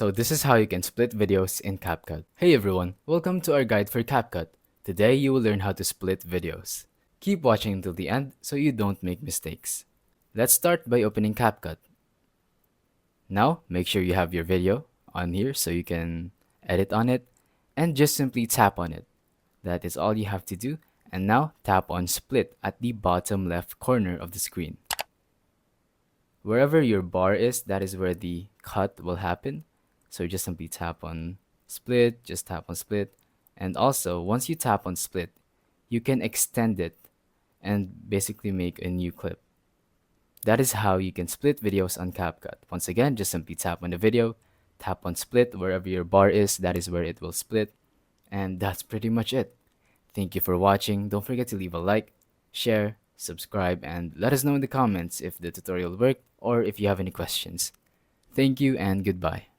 So this is how you can split videos in CapCut. Hey everyone, welcome to our guide for CapCut. Today you will learn how to split videos. Keep watching until the end so you don't make mistakes. Let's start by opening CapCut. Now make sure you have your video on here so you can edit on it and just simply tap on it. That is all you have to do. And now tap on split at the bottom left corner of the screen. Wherever your bar is, that is where the cut will happen. So just simply tap on split, just tap on split. And also, once you tap on split, you can extend it and basically make a new clip. That is how you can split videos on CapCut. Once again, just simply tap on the video, tap on split, wherever your bar is, that is where it will split. And that's pretty much it. Thank you for watching. Don't forget to leave a like, share, subscribe, and let us know in the comments if the tutorial worked or if you have any questions. Thank you and goodbye.